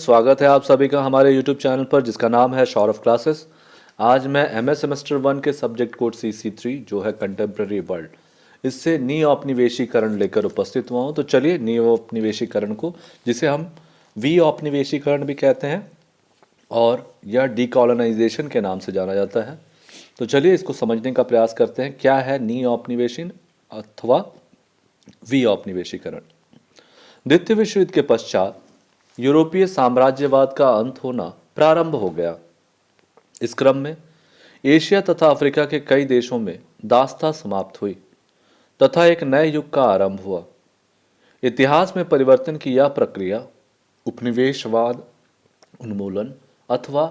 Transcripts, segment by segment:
स्वागत है आप सभी का हमारे YouTube चैनल पर जिसका नाम है सौरभ क्लासेस। आज मैं एमए सेमेस्टर 1 के सब्जेक्ट कोड CC3 जो है कंटेम्प्रेरी वर्ल्ड, इससे नी-औपनिवेशीकरण लेकर उपस्थित हुआ हूँ। तो चलिए नी-औपनिवेशीकरण को, जिसे हम वी-औपनिवेशीकरण भी कहते हैं और यह डीकॉलोनाइजेशन के नाम से जाना जाता है, तो चलिए इसको समझने का प्रयास करते हैं। क्या है नी-औपनिवेशन अथवा वी-औपनिवेशीकरण? द्वितीय विश्व युद्ध के पश्चात यूरोपीय साम्राज्यवाद का अंत होना प्रारंभ हो गया। इस क्रम में एशिया तथा अफ्रीका के कई देशों में दास्ता समाप्त हुई तथा एक नए युग का आरंभ हुआ। इतिहास में परिवर्तन की यह प्रक्रिया उपनिवेशवाद उन्मूलन अथवा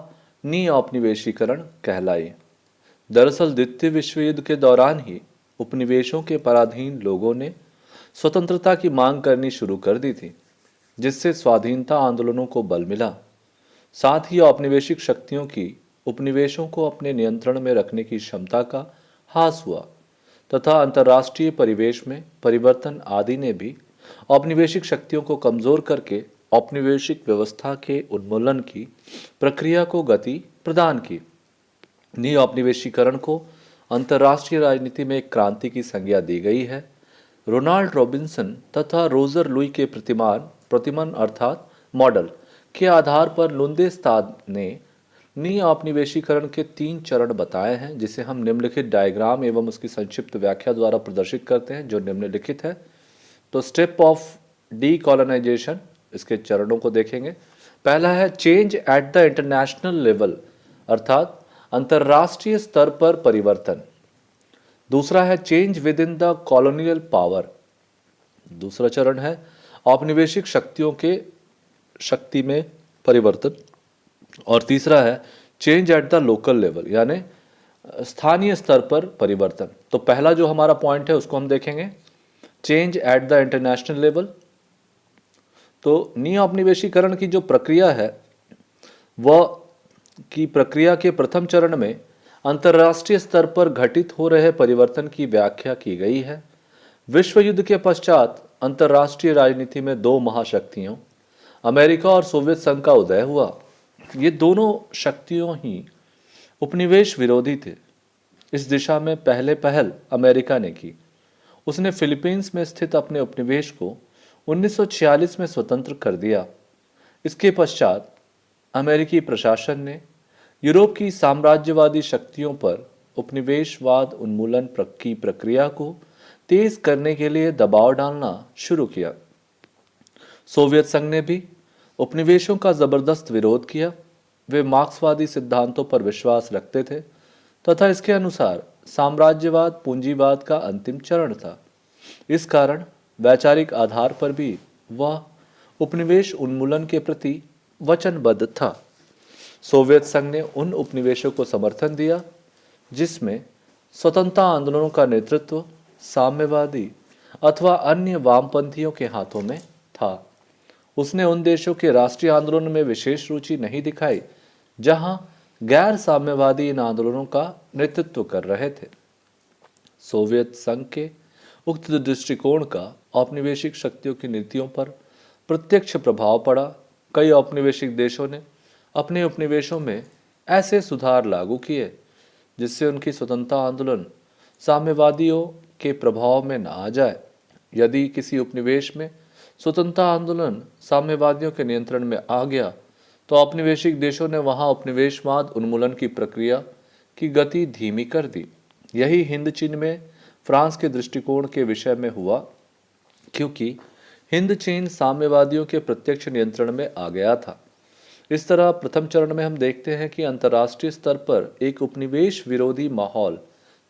नी-औपनिवेशीकरण कहलाई। दरअसल द्वितीय विश्व युद्ध के दौरान ही उपनिवेशों के पराधीन लोगों ने स्वतंत्रता की मांग करनी शुरू कर दी थी, जिससे स्वाधीनता आंदोलनों को बल मिला। साथ ही औपनिवेशिक शक्तियों की उपनिवेशों को अपने नियंत्रण में रखने की क्षमता का ह्रास हुआ तथा अंतर्राष्ट्रीय परिवेश में परिवर्तन आदि ने भी औपनिवेशिक शक्तियों को कमजोर करके औपनिवेशिक व्यवस्था के उन्मूलन की प्रक्रिया को गति प्रदान की। नी औपनिवेशीकरण को अंतर्राष्ट्रीय राजनीति में एक क्रांति की संज्ञा दी गई है। रोनाल्ड रॉबिन्सन तथा रोजर लुई के प्रतिमान अर्थात मॉडल के आधार पर लुंदेस्ताद ने नी औपनिवेशीकरण के 3 चरण बताए हैं, जिसे हम निम्नलिखित डायग्राम एवं उसकी संक्षिप्त व्याख्या द्वारा प्रदर्शित करते हैं, जो निम्नलिखित है। तो स्टेप ऑफ डीकॉलोनाइजेशन, इसके चरणों को देखेंगे। पहला है change at the international level, अर्थात अंतर्राष्ट्रीय स्तर पर परिवर्तन। दूसरा है change with in the colonial power. दूसरा चरण है औपनिवेशिक शक्तियों के शक्ति में परिवर्तन। और तीसरा है change at the local level, यानी स्थानीय स्तर पर परिवर्तन। तो पहला जो हमारा पॉइंट है उसको हम देखेंगे, change at the international level. तो नी औपनिवेशीकरण की जो प्रक्रिया है वह की प्रक्रिया के प्रथम चरण में अंतर्राष्ट्रीय स्तर पर घटित हो रहे परिवर्तन की व्याख्या की गई है। विश्व युद्ध के पश्चात अंतर्राष्ट्रीय राजनीति में 2 महाशक्तियों अमेरिका और सोवियत संघ का उदय हुआ। ये दोनों शक्तियों ही उपनिवेश विरोधी थे। इस दिशा में पहले पहल अमेरिका ने की। उसने फिलीपींस में स्थित अपने उपनिवेश को 1946 में स्वतंत्र कर दिया। इसके पश्चात अमेरिकी प्रशासन ने यूरोप की साम्राज्यवादी शक्तियों पर उपनिवेशवाद उन्मूलन की प्रक्रिया को तेज करने के लिए दबाव डालना शुरू किया। सोवियत संघ ने भी उपनिवेशों का जबरदस्त विरोध किया। वे मार्क्सवादी सिद्धांतों पर विश्वास रखते थे तथा इसके अनुसार साम्राज्यवाद पूंजीवाद का अंतिम चरण था। इस कारण वैचारिक आधार पर भी वह उपनिवेश उन्मूलन के प्रति वचनबद्ध था। सोवियत संघ ने उन उपनिवेशों को समर्थन दिया जिसमें स्वतंत्रता आंदोलनों का नेतृत्व साम्यवादी अथवा अन्य वामपंथियों के हाथों में था। उसने उन देशों के राष्ट्रीय आंदोलन में विशेष रुचि नहीं दिखाई जहां गैर साम्यवादी इन आंदोलनों का नेतृत्व कर रहे थे। सोवियत संघ के उक्त दृष्टिकोण का औपनिवेशिक शक्तियों की नीतियों पर प्रत्यक्ष प्रभाव पड़ा। कई औपनिवेशिक देशों ने अपने उपनिवेशों में ऐसे सुधार लागू किए जिससे उनकी स्वतंत्रता आंदोलन साम्यवादियों के प्रभाव में न आ जाए। यदि किसी उपनिवेश में स्वतंत्रता आंदोलन साम्यवादियों के नियंत्रण में आ गया तो औपनिवेशिक देशों ने वहां उपनिवेशवाद उन्मूलन की प्रक्रिया की गति धीमी कर दी। यही हिंद चीन में फ्रांस के दृष्टिकोण के विषय में हुआ, क्योंकि हिंद चीन साम्यवादियों के प्रत्यक्ष नियंत्रण में आ गया था। इस तरह प्रथम चरण में हम देखते हैं कि अंतर्राष्ट्रीय स्तर पर एक उपनिवेश विरोधी माहौल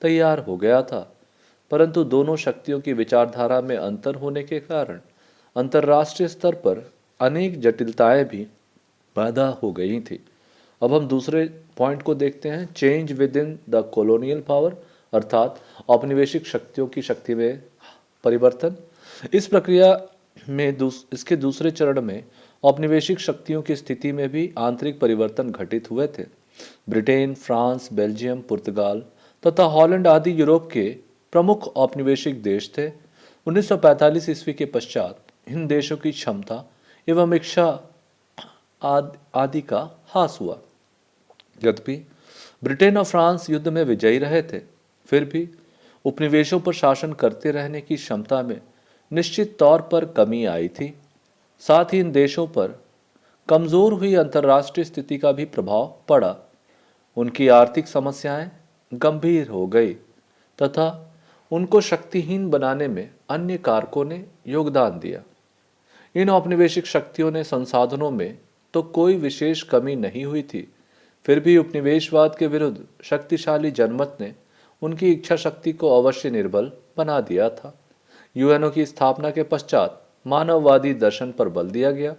तैयार हो गया था, परंतु दोनों शक्तियों की विचारधारा में अंतर होने के कारण अंतर्राष्ट्रीय स्तर पर अनेक जटिलताएं भी पैदा हो गई थी। अब हम दूसरे पॉइंट को देखते हैं, change with in the colonial power, अर्थात औपनिवेशिक शक्तियों की शक्ति में परिवर्तन। इस प्रक्रिया में इसके दूसरे चरण में औपनिवेशिक शक्तियों की स्थिति में भी आंतरिक परिवर्तन घटित हुए थे। ब्रिटेन, फ्रांस, बेल्जियम, पुर्तगाल तथा हॉलैंड आदि यूरोप के प्रमुख औपनिवेशिक देश थे। 1945 ईस्वी के पश्चात इन देशों की क्षमता एवं इच्छा आदि का ह्रास हुआ। यद्यपि ब्रिटेन और फ्रांस युद्ध में विजयी रहे थे, फिर भी उपनिवेशों पर शासन करते रहने की क्षमता में निश्चित तौर पर कमी आई थी। साथ ही इन देशों पर कमजोर हुई अंतर्राष्ट्रीय स्थिति का भी प्रभाव पड़ा। उनकी आर्थिक समस्याएं गंभीर हो गई तथा उनको शक्तिहीन बनाने में अन्य कारकों ने योगदान दिया। इन औपनिवेशिक शक्तियों ने संसाधनों में तो कोई विशेष कमी नहीं हुई थी, फिर भी उपनिवेशवाद के विरुद्ध शक्तिशाली जनमत ने उनकी इच्छा शक्ति को अवश्य निर्बल बना दिया था। यूएनओ की स्थापना के पश्चात मानववादी दर्शन पर बल दिया गया,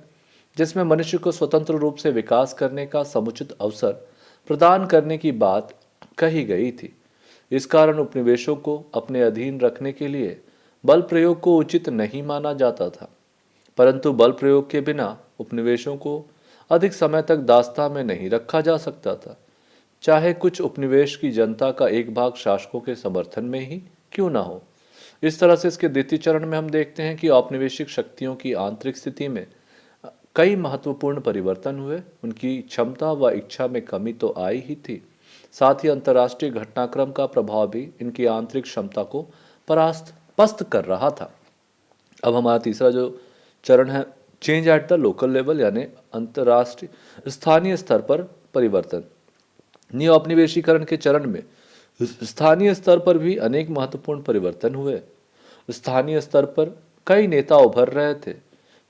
जिसमें मनुष्य को स्वतंत्र रूप से विकास करने का समुचित अवसर प्रदान करने की बात कही गई थी। इस कारण उपनिवेशों को अपने अधीन रखने के लिए बल प्रयोग को उचित नहीं माना जाता था, परंतु बल प्रयोग के बिना उपनिवेशों को अधिक समय तक दास्ता में नहीं रखा जा सकता था, चाहे कुछ उपनिवेश की जनता का एक भाग शासकों के समर्थन में ही क्यों ना हो। इस तरह से इसके द्वितीय चरण में हम देखते हैं कि औपनिवेशिक शक्तियों की आंतरिक स्थिति में कई महत्वपूर्ण परिवर्तन हुए। उनकी क्षमता व इच्छा में कमी तो आई ही थी, साथ ही अंतर्राष्ट्रीय घटनाक्रम का प्रभाव भी इनकी आंतरिक क्षमता को पस्त कर रहा था। अब हमारा तीसरा जो चरण है, change at the local level, यानी अंतर्राष्ट्रीय स्थानीय स्तर पर परिवर्तन। नई औपनिवेशीकरण के चरण में स्थानीय स्तर पर भी अनेक महत्वपूर्ण परिवर्तन हुए। स्थानीय स्तर पर कई नेता उभर रहे थे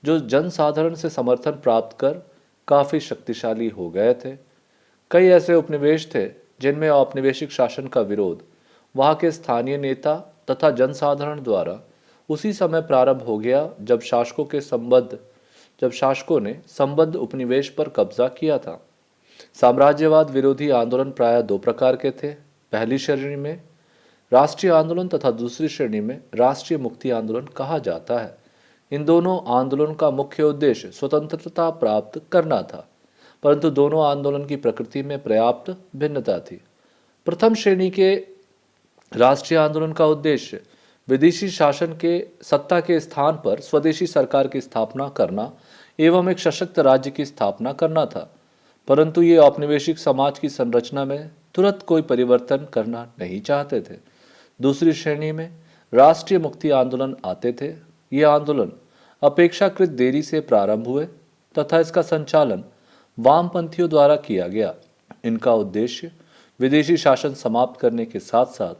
जो जनसाधारण से समर्थन प्राप्त कर काफी शक्तिशाली हो गए थे। कई ऐसे उपनिवेश थे जिनमें औपनिवेशिक शासन का विरोध वहां के स्थानीय नेता तथा जनसाधारण द्वारा उसी समय प्रारंभ हो गया जब शासकों ने संबद्ध उपनिवेश पर कब्जा किया था। साम्राज्यवाद विरोधी आंदोलन प्रायः दो प्रकार के थे। पहली श्रेणी में राष्ट्रीय आंदोलन तथा दूसरी श्रेणी में राष्ट्रीय मुक्ति आंदोलन कहा जाता है। इन दोनों आंदोलन का मुख्य उद्देश्य स्वतंत्रता प्राप्त करना था, परंतु दोनों आंदोलन की प्रकृति में पर्याप्त भिन्नता थी। प्रथम श्रेणी के राष्ट्रीय आंदोलन का उद्देश्य विदेशी शासन के सत्ता के स्थान पर स्वदेशी सरकार की स्थापना करना एवं एक सशक्त राज्य की स्थापना करना था, परंतु ये औपनिवेशिक समाज की संरचना में तुरंत कोई परिवर्तन करना नहीं चाहते थे। दूसरी श्रेणी में राष्ट्रीय मुक्ति आंदोलन आते थे। ये आंदोलन अपेक्षाकृत देरी से प्रारंभ हुए तथा इसका संचालन वामपंथियों द्वारा किया गया। इनका उद्देश्य विदेशी शासन समाप्त करने के साथ साथ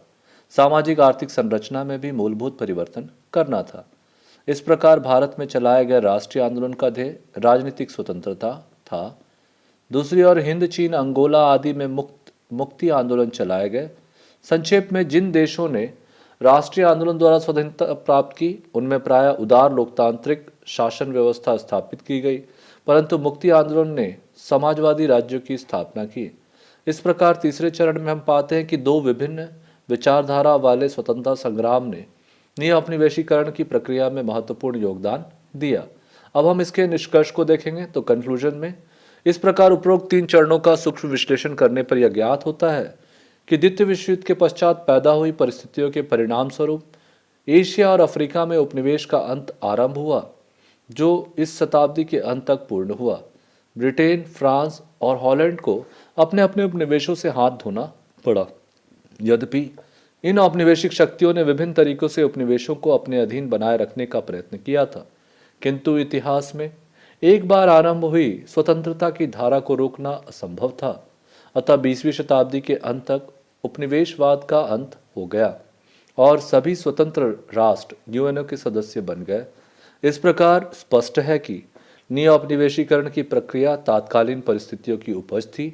सामाजिक आर्थिक संरचना में भी मूलभूत परिवर्तन करना था। इस प्रकार भारत में चलाए गए राष्ट्रीय आंदोलन का ध्येय राजनीतिक स्वतंत्रता था। दूसरी ओर हिंद, चीन, अंगोला आदि में मुक्ति आंदोलन चलाए गए। संक्षेप में जिन देशों ने राष्ट्रीय आंदोलन द्वारा स्वतंत्रता प्राप्त की उनमें प्रायः उदार लोकतांत्रिक शासन व्यवस्था स्थापित की गई, परंतु मुक्ति आंदोलन ने समाजवादी राज्यों की स्थापना की। इस प्रकार तीसरे चरण में हम पाते हैं कि दो विभिन्न विचारधारा वाले स्वतंत्रता संग्राम ने नई औपनिवेशीकरण की प्रक्रिया में महत्वपूर्ण योगदान दिया। अब हम इसके निष्कर्ष को देखेंगे तो कंक्लूजन में इस प्रकार उपरोक्त तीन चरणों का सूक्ष्म विश्लेषण करने पर यह ज्ञात होता है कि द्वितीय विश्व युद्ध के पश्चात पैदा हुई परिस्थितियों के परिणाम स्वरूप एशिया और अफ्रीका में उपनिवेश का अंत आरंभ हुआ, जो इस शताब्दी के अंत तक पूर्ण हुआ। ब्रिटेन, फ्रांस और हॉलैंड को अपने अपने उपनिवेशों से हाथ धोना पड़ा। यद्यपि इन औपनिवेशिक शक्तियों ने विभिन्न तरीकों से उपनिवेशों को अपने अधीन बनाए रखने का प्रयत्न किया था, किंतु इतिहास में एक बार आरंभ हुई स्वतंत्रता की धारा को रोकना असंभव था। अतः 20वीं शताब्दी के अंत तक उपनिवेशवाद का अंत हो गया और सभी स्वतंत्र राष्ट्र यूएनओ के सदस्य बन गए। इस प्रकार स्पष्ट है कि नई औपनिवेशीकरण की प्रक्रिया तात्कालीन परिस्थितियों की उपज थी,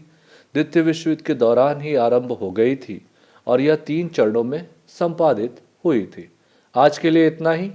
द्वितीय विश्व युद्ध के दौरान ही आरंभ हो गई थी और यह 3 चरणों में संपादित हुई थी। आज के लिए इतना ही।